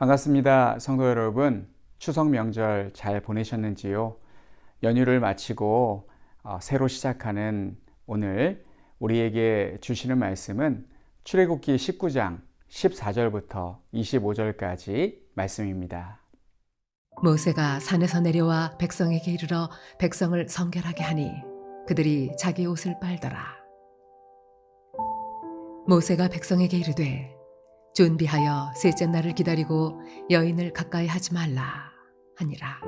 반갑습니다. 성도 여러분, 추석 명절 잘 보내셨는지요? 연휴를 마치고 새로 시작하는 오늘 우리에게 주시는 말씀은 출애굽기 19장 14절부터 25절까지 말씀입니다. 모세가 산에서 내려와 백성에게 이르러 백성을 성결하게 하니 그들이 자기 옷을 빨더라. 모세가 백성에게 이르되 준비하여 셋째 날을 기다리고 여인을 가까이 하지 말라 하니라.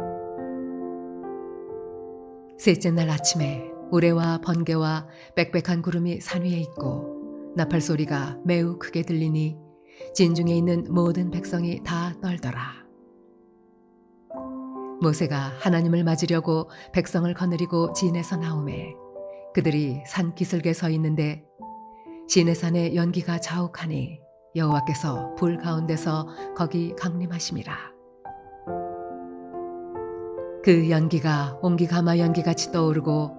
셋째 날 아침에 우레와 번개와 빽빽한 구름이 산 위에 있고 나팔 소리가 매우 크게 들리니 진중에 있는 모든 백성이 다 떨더라. 모세가 하나님을 맞으려고 백성을 거느리고 진에서 나오매 그들이 산 기슭에 서 있는데 시내산의 연기가 자욱하니 여호와께서 불 가운데서 거기 강림하심이라. 그 연기가 옹기가마 연기같이 떠오르고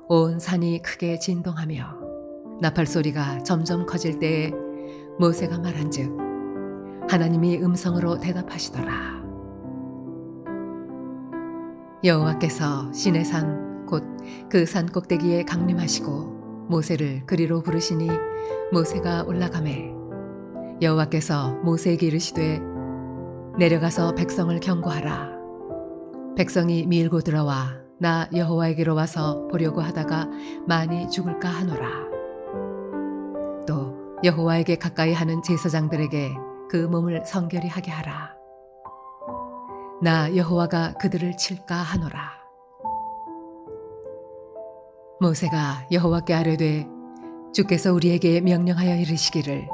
온 산이 크게 진동하며 나팔 소리가 점점 커질 때에 모세가 말한즉 하나님이 음성으로 대답하시더라. 여호와께서 시내산 곧 그 산 꼭대기에 강림하시고 모세를 그리로 부르시니 모세가 올라가매 여호와께서 모세에게 이르시되 내려가서 백성을 경고하라. 백성이 밀고 들어와 나 여호와에게로 와서 보려고 하다가 많이 죽을까 하노라. 또 여호와에게 가까이 하는 제사장들에게 그 몸을 성결히 하게 하라. 나 여호와가 그들을 칠까 하노라. 모세가 여호와께 아뢰되 주께서 우리에게 명령하여 이르시기를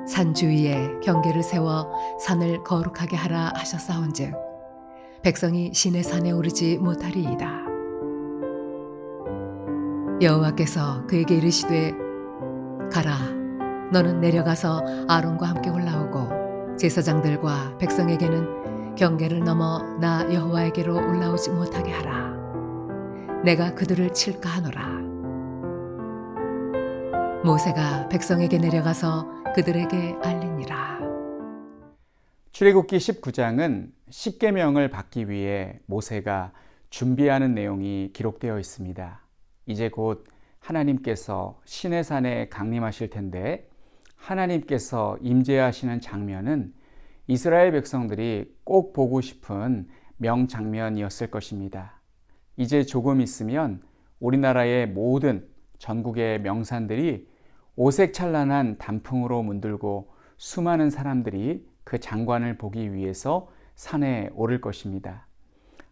산 주위에 경계를 세워 산을 거룩하게 하라 하셨사온즉 백성이 시내 산에 오르지 못하리이다. 여호와께서 그에게 이르시되 가라. 너는 내려가서 아론과 함께 올라오고 제사장들과 백성에게는 경계를 넘어 나 여호와에게로 올라오지 못하게 하라. 내가 그들을 칠까 하노라. 모세가 백성에게 내려가서 그들에게 알리니라. 출애굽기 19장은 십계명을 받기 위해 모세가 준비하는 내용이 기록되어 있습니다. 이제 곧 하나님께서 시내산에 강림하실 텐데 하나님께서 임재하시는 장면은 이스라엘 백성들이 꼭 보고 싶은 명장면이었을 것입니다. 이제 조금 있으면 우리나라의 모든 전국의 명산들이 오색찬란한 단풍으로 문들고 수많은 사람들이 그 장관을 보기 위해서 산에 오를 것입니다.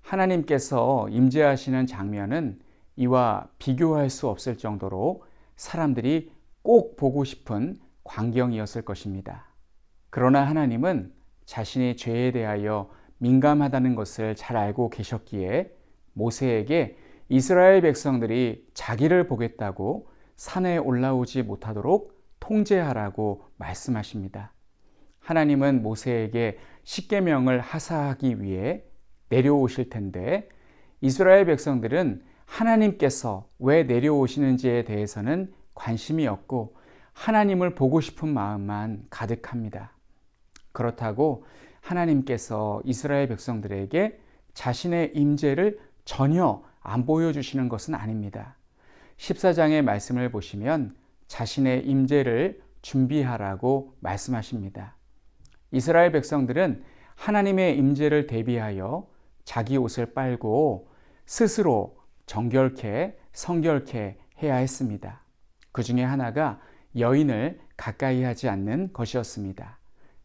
하나님께서 임재하시는 장면은 이와 비교할 수 없을 정도로 사람들이 꼭 보고 싶은 광경이었을 것입니다. 그러나 하나님은 자신의 죄에 대하여 민감하다는 것을 잘 알고 계셨기에 모세에게 이스라엘 백성들이 자기를 보겠다고 산에 올라오지 못하도록 통제하라고 말씀하십니다. 하나님은 모세에게 십계명을 하사하기 위해 내려오실 텐데 이스라엘 백성들은 하나님께서 왜 내려오시는지에 대해서는 관심이 없고 하나님을 보고 싶은 마음만 가득합니다. 그렇다고 하나님께서 이스라엘 백성들에게 자신의 임재를 전혀 안 보여주시는 것은 아닙니다. 14장의 말씀을 보시면 자신의 임재를 준비하라고 말씀하십니다. 이스라엘 백성들은 하나님의 임재를 대비하여 자기 옷을 빨고 스스로 정결케 성결케 해야 했습니다. 그 중에 하나가 여인을 가까이 하지 않는 것이었습니다.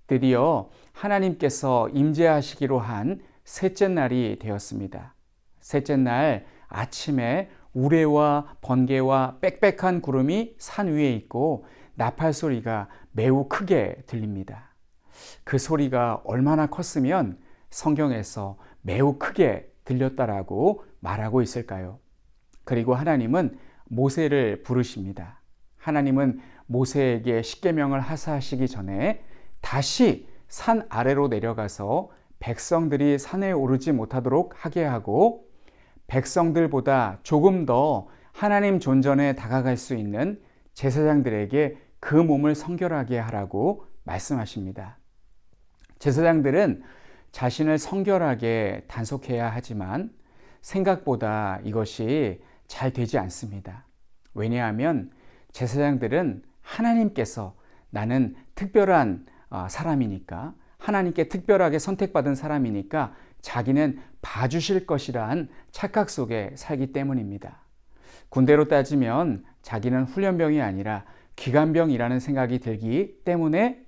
드디어 하나님께서 임재하시기로 한 셋째 날이 되었습니다. 셋째 날 아침에 우레와 번개와 빽빽한 구름이 산 위에 있고 나팔 소리가 매우 크게 들립니다. 그 소리가 얼마나 컸으면 성경에서 매우 크게 들렸다라고 말하고 있을까요? 그리고 하나님은 모세를 부르십니다. 하나님은 모세에게 십계명을 하사하시기 전에 다시 산 아래로 내려가서 백성들이 산에 오르지 못하도록 하게 하고 백성들보다 조금 더 하나님 존전에 다가갈 수 있는 제사장들에게 그 몸을 성결하게 하라고 말씀하십니다. 제사장들은 자신을 성결하게 단속해야 하지만 생각보다 이것이 잘 되지 않습니다. 왜냐하면 제사장들은 하나님께서 나는 특별한 사람이니까, 하나님께 특별하게 선택받은 사람이니까 자기는 봐주실 것이란 착각 속에 살기 때문입니다. 군대로 따지면 자기는 훈련병이 아니라 기관병이라는 생각이 들기 때문에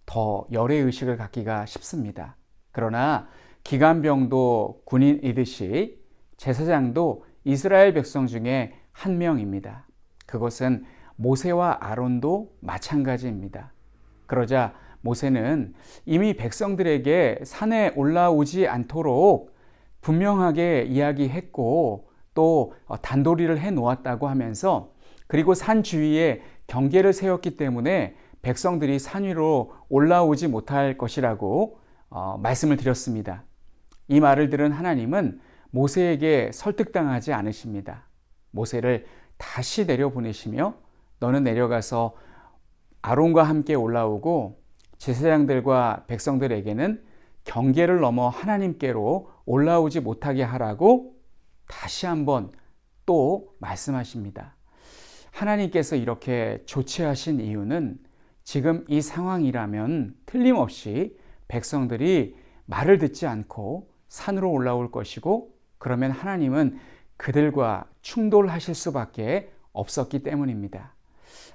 더 열애의식을 갖기가 쉽습니다. 그러나 기관병도 군인이듯이 제사장도 이스라엘 백성 중에 한 명입니다. 그것은 모세와 아론도 마찬가지입니다. 그러자 모세는 이미 백성들에게 산에 올라오지 않도록 분명하게 이야기했고 또 단도리를 해 놓았다고 하면서, 그리고 산 주위에 경계를 세웠기 때문에 백성들이 산 위로 올라오지 못할 것이라고 말씀을 드렸습니다. 이 말을 들은 하나님은 모세에게 설득당하지 않으십니다. 모세를 다시 내려보내시며 너는 내려가서 아론과 함께 올라오고 제사장들과 백성들에게는 경계를 넘어 하나님께로 올라오지 못하게 하라고 다시 한번 또 말씀하십니다. 하나님께서 이렇게 조치하신 이유는 지금 이 상황이라면 틀림없이 백성들이 말을 듣지 않고 산으로 올라올 것이고, 그러면 하나님은 그들과 충돌하실 수밖에 없었기 때문입니다.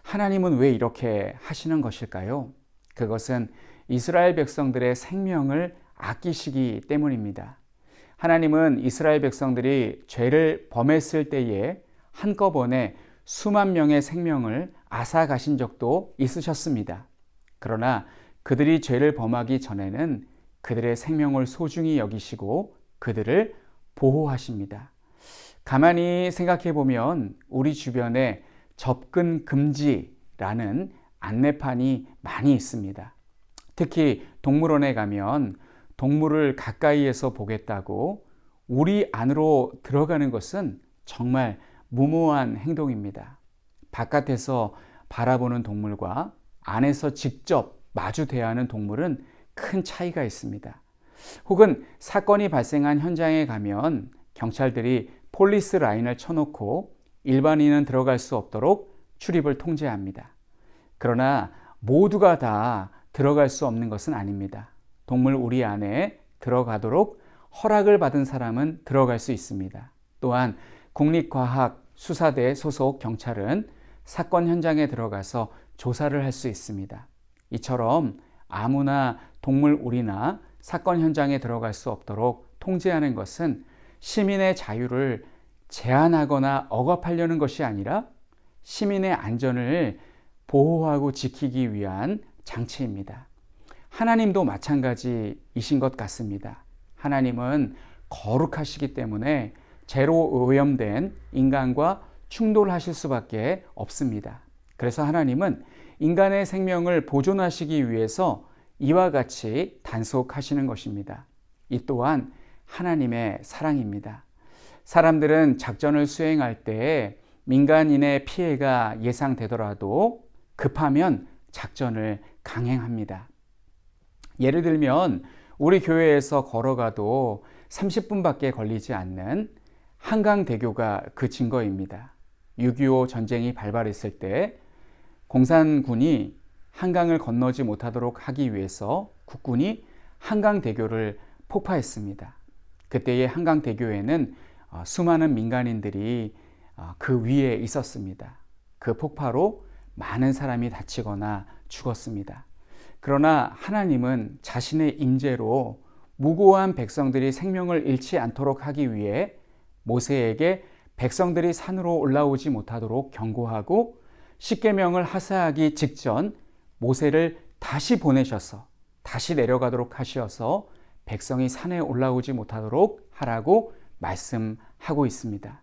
하나님은 왜 이렇게 하시는 것일까요? 그것은 이스라엘 백성들의 생명을 아끼시기 때문입니다. 하나님은 이스라엘 백성들이 죄를 범했을 때에 한꺼번에 수만 명의 생명을 앗아가신 적도 있으셨습니다. 그러나 그들이 죄를 범하기 전에는 그들의 생명을 소중히 여기시고 그들을 보호하십니다. 가만히 생각해 보면 우리 주변에 접근 금지라는 안내판이 많이 있습니다. 특히 동물원에 가면 동물을 가까이에서 보겠다고 우리 안으로 들어가는 것은 정말 무모한 행동입니다. 바깥에서 바라보는 동물과 안에서 직접 마주 대하는 동물은 큰 차이가 있습니다. 혹은 사건이 발생한 현장에 가면 경찰들이 폴리스 라인을 쳐놓고 일반인은 들어갈 수 없도록 출입을 통제합니다. 그러나 모두가 다 들어갈 수 없는 것은 아닙니다. 동물 우리 안에 들어가도록 허락을 받은 사람은 들어갈 수 있습니다. 또한 국립과학수사대 소속 경찰은 사건 현장에 들어가서 조사를 할 수 있습니다. 이처럼 아무나 동물 우리나 사건 현장에 들어갈 수 없도록 통제하는 것은 시민의 자유를 제한하거나 억압하려는 것이 아니라 시민의 안전을 보호하고 지키기 위한 장치입니다. 하나님도 마찬가지이신 것 같습니다. 하나님은 거룩하시기 때문에 죄로 오염된 인간과 충돌하실 수밖에 없습니다. 그래서 하나님은 인간의 생명을 보존하시기 위해서 이와 같이 단속하시는 것입니다. 이 또한 하나님의 사랑입니다. 사람들은 작전을 수행할 때 민간인의 피해가 예상되더라도 급하면 작전을 강행합니다. 예를 들면 우리 교회에서 걸어가도 30분밖에 걸리지 않는 한강대교가 그 증거입니다. 6.25 전쟁이 발발했을 때 공산군이 한강을 건너지 못하도록 하기 위해서 국군이 한강대교를 폭파했습니다. 그때의 한강대교에는 수많은 민간인들이 그 위에 있었습니다. 그 폭파로 많은 사람이 다치거나 죽었습니다. 그러나 하나님은 자신의 임재로 무고한 백성들이 생명을 잃지 않도록 하기 위해 모세에게 백성들이 산으로 올라오지 못하도록 경고하고 십계명을 하사하기 직전 모세를 다시 보내셔서 다시 내려가도록 하셔서 백성이 산에 올라오지 못하도록 하라고 말씀하고 있습니다.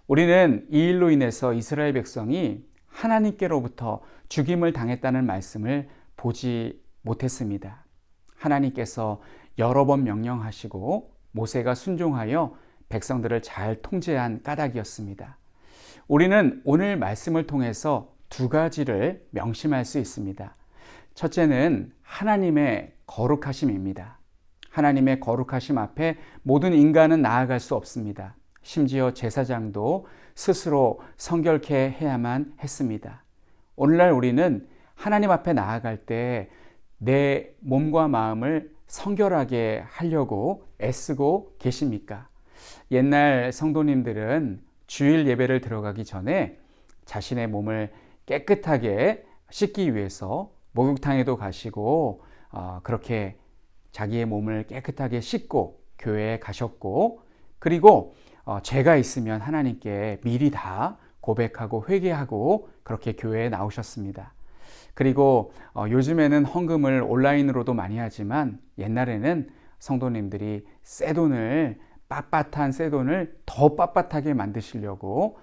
우리는 이 일로 인해서 이스라엘 백성이 하나님께로부터 죽임을 당했다는 말씀을 보지 못했습니다. 하나님께서 여러 번 명령하시고 모세가 순종하여 백성들을 잘 통제한 까닭이었습니다. 우리는 오늘 말씀을 통해서 두 가지를 명심할 수 있습니다. 첫째는 하나님의 거룩하심입니다. 하나님의 거룩하심 앞에 모든 인간은 나아갈 수 없습니다. 심지어 제사장도 스스로 성결케 해야만 했습니다. 오늘날 우리는 하나님 앞에 나아갈 때 내 몸과 마음을 성결하게 하려고 애쓰고 계십니까? 옛날 성도님들은 주일 예배를 들어가기 전에 자신의 몸을 깨끗하게 씻기 위해서 목욕탕에도 가시고 그렇게 자기의 몸을 깨끗하게 씻고 교회에 가셨고, 그리고 죄가 있으면 하나님께 미리 다 고백하고 회개하고 그렇게 교회에 나오셨습니다. 그리고 요즘에는 헌금을 온라인으로도 많이 하지만 옛날에는 성도님들이 빳빳한 새 돈을 더 빳빳하게 만드시려고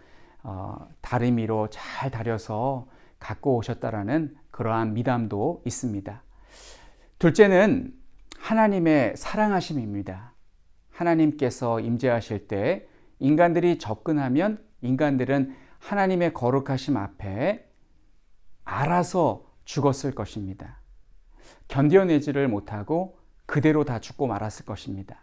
다리미로 잘 다려서 갖고 오셨다라는 그러한 미담도 있습니다. 둘째는 하나님의 사랑하심입니다. 하나님께서 임재하실 때 인간들이 접근하면 인간들은 하나님의 거룩하심 앞에 알아서 죽었을 것입니다. 견뎌내지를 못하고 그대로 다 죽고 말았을 것입니다.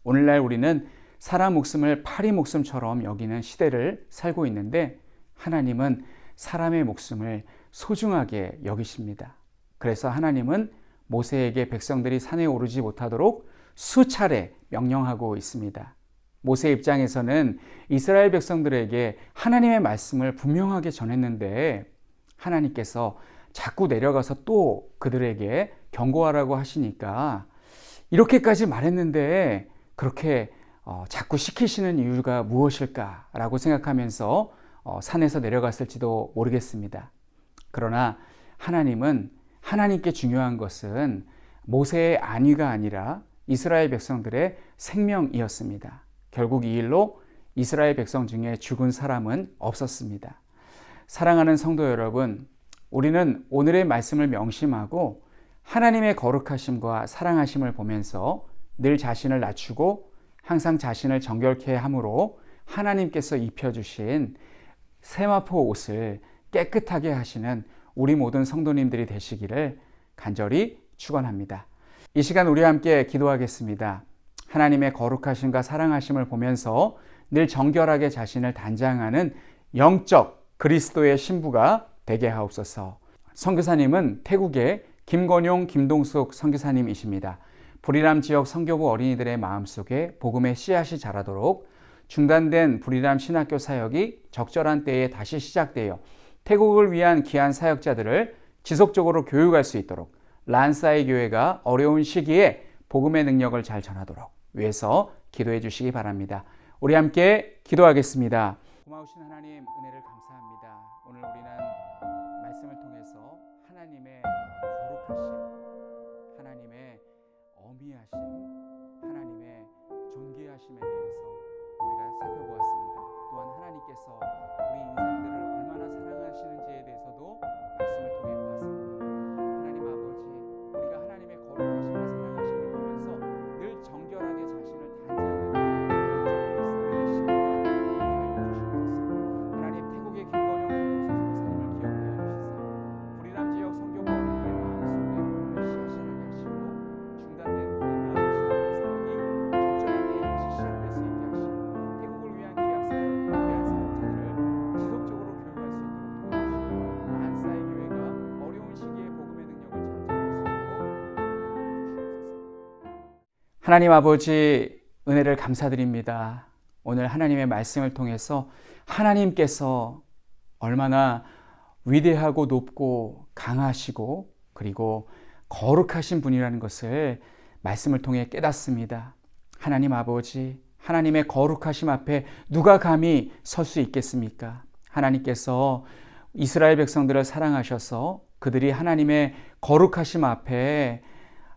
오늘날 우리는 사람 목숨을 파리 목숨처럼 여기는 시대를 살고 있는데 하나님은 사람의 목숨을 소중하게 여기십니다. 그래서 하나님은 모세에게 백성들이 산에 오르지 못하도록 수차례 명령하고 있습니다. 모세 입장에서는 이스라엘 백성들에게 하나님의 말씀을 분명하게 전했는데 하나님께서 자꾸 내려가서 또 그들에게 경고하라고 하시니까 이렇게까지 말했는데 그렇게 자꾸 시키시는 이유가 무엇일까라고 생각하면서 산에서 내려갔을지도 모르겠습니다. 그러나 하나님은 하나님께 중요한 것은 모세의 안위가 아니라 이스라엘 백성들의 생명이었습니다. 결국 이 일로 이스라엘 백성 중에 죽은 사람은 없었습니다. 사랑하는 성도 여러분, 우리는 오늘의 말씀을 명심하고 하나님의 거룩하심과 사랑하심을 보면서 늘 자신을 낮추고 항상 자신을 정결케 함으로 하나님께서 입혀주신 세마포 옷을 깨끗하게 하시는 우리 모든 성도님들이 되시기를 간절히 축원합니다. 이 시간 우리 함께 기도하겠습니다. 하나님의 거룩하심과 사랑하심을 보면서 늘 정결하게 자신을 단장하는 영적 그리스도의 신부가 되게 하옵소서. 선교사님은 태국의 김건용, 김동숙 선교사님이십니다. 불이람 지역 선교부 어린이들의 마음속에 복음의 씨앗이 자라도록 중단된 불이람 신학교 사역이 적절한 때에 다시 시작되어 태국을 위한 귀한 사역자들을 지속적으로 교육할 수 있도록 란사이 교회가 어려운 시기에 복음의 능력을 잘 전하도록 위해서 기도해 주시기 바랍니다. 우리 함께 기도하겠습니다. 고마우신 하나님, 은혜를 감사합니다. 오늘 우리는 말씀을 통해서 하나님의 거룩하심, 하나님의 어미하심, 하나님의 존귀하심에 대해서 우리가 살펴보았습니다. 또한 하나님께서 우리 인생들을 얼마나 사랑하시는지에 대해서도 말씀을 통해 보았습니다. 하나님 아버지, 우리가 하나님의 거룩하심과 사랑하심을 보면서 늘 정결하게 자신을 단장하는 하나님 아버지, 은혜를 감사드립니다. 오늘 하나님의 말씀을 통해서 하나님께서 얼마나 위대하고 높고 강하시고 그리고 거룩하신 분이라는 것을 말씀을 통해 깨닫습니다. 하나님 아버지, 하나님의 거룩하심 앞에 누가 감히 설 수 있겠습니까? 하나님께서 이스라엘 백성들을 사랑하셔서 그들이 하나님의 거룩하심 앞에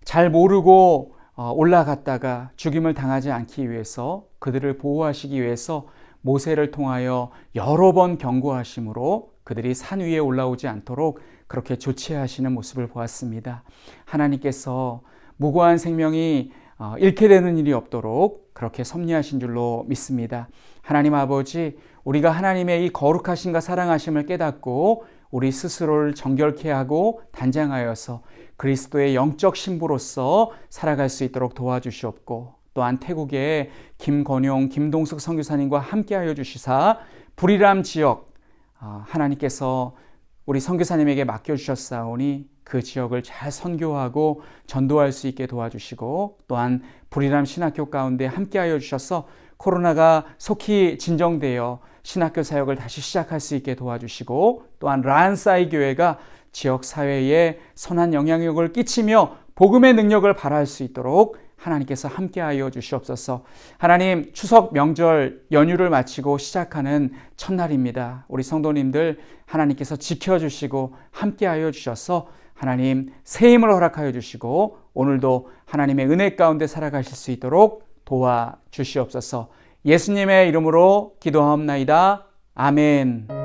잘 모르고 올라갔다가 죽임을 당하지 않기 위해서 그들을 보호하시기 위해서 모세를 통하여 여러 번 경고하심으로 그들이 산 위에 올라오지 않도록 그렇게 조치하시는 모습을 보았습니다. 하나님께서 무고한 생명이 잃게 되는 일이 없도록 그렇게 섭리하신 줄로 믿습니다. 하나님 아버지, 우리가 하나님의 이 거룩하심과 사랑하심을 깨닫고 우리 스스로를 정결케 하고 단장하여서 그리스도의 영적 신부로서 살아갈 수 있도록 도와주시옵고, 또한 태국의 김건용, 김동숙 선교사님과 함께하여 주시사 불이람 지역 하나님께서 우리 선교사님에게 맡겨주셨사오니 그 지역을 잘 선교하고 전도할 수 있게 도와주시고, 또한 불이람 신학교 가운데 함께하여 주셔서 코로나가 속히 진정되어 신학교 사역을 다시 시작할 수 있게 도와주시고, 또한 란사이 교회가 지역 사회에 선한 영향력을 끼치며 복음의 능력을 발할 수 있도록 하나님께서 함께하여 주시옵소서. 하나님, 추석 명절 연휴를 마치고 시작하는 첫날입니다. 우리 성도님들 하나님께서 지켜주시고 함께하여 주셔서 하나님 새 힘을 허락하여 주시고 오늘도 하나님의 은혜 가운데 살아가실 수 있도록 도와주시옵소서. 예수님의 이름으로 기도하옵나이다. 아멘.